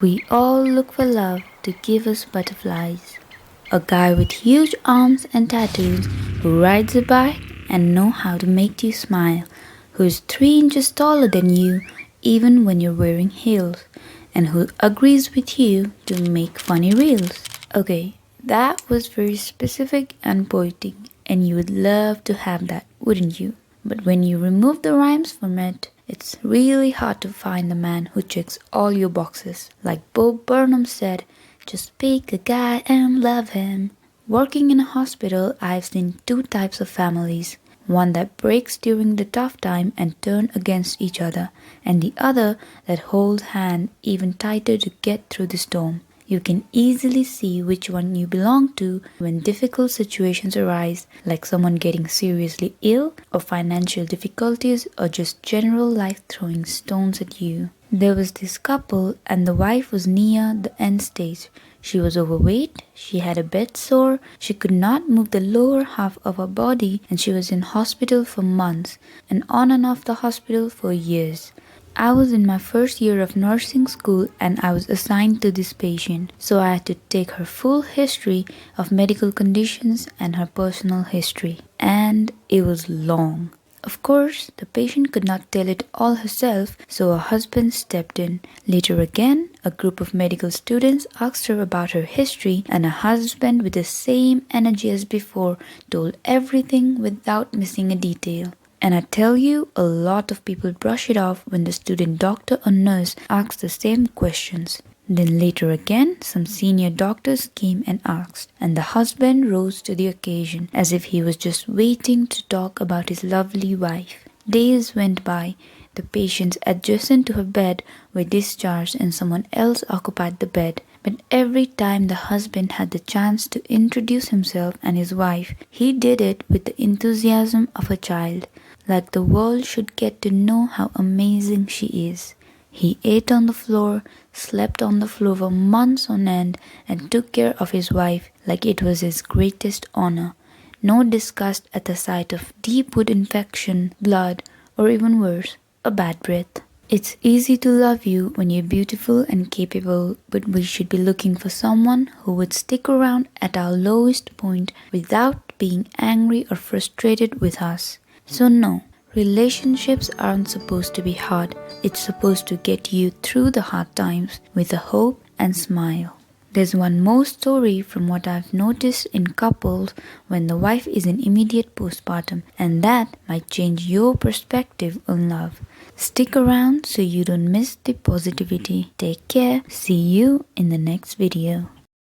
We all look for love to give us butterflies. A guy with huge arms and tattoos who rides a bike and know how to make you smile, who is 3 inches taller than you even when you're wearing heels, and who agrees with you to make funny reels. Okay, that was very specific and poetic, and you would love to have that, wouldn't you? But when you remove the rhymes from it, it's really hard to find the man who checks all your boxes. Like Bob Burnham said, just pick a guy and love him. Working in a hospital, I've seen 2 types of families. One that breaks during the tough time and turn against each other, and the other that holds hand even tighter to get through the storm. You can easily see which one you belong to when difficult situations arise, like someone getting seriously ill, or financial difficulties, or just general life throwing stones at you. There was this couple, and the wife was near the end stage. She was overweight, she had a bed sore, she could not move the lower half of her body, and she was in hospital for months, and on and off the hospital for years. I was in my first year of nursing school and I was assigned to this patient, so I had to take her full history of medical conditions and her personal history. And it was long. Of course, the patient could not tell it all herself, so her husband stepped in. Later again, a group of medical students asked her about her history, and her husband, with the same energy as before, told everything without missing a detail. And I tell you, a lot of people brush it off when the student doctor or nurse asks the same questions. Then later again, some senior doctors came and asked, and the husband rose to the occasion as if he was just waiting to talk about his lovely wife. Days went by. The patients adjacent to her bed were discharged and someone else occupied the bed. But every time the husband had the chance to introduce himself and his wife, he did it with the enthusiasm of a child, like the world should get to know how amazing she is. He ate on the floor, slept on the floor for months on end, and took care of his wife like it was his greatest honor. No disgust at the sight of deep wound infection, blood, or even worse, a bad breath. It's easy to love you when you're beautiful and capable, but we should be looking for someone who would stick around at our lowest point without being angry or frustrated with us. So no, relationships aren't supposed to be hard. It's supposed to get you through the hard times with a hope and smile. There's one more story from what I've noticed in couples when the wife is in immediate postpartum, and that might change your perspective on love. Stick around so you don't miss the positivity. Take care. See you in the next video.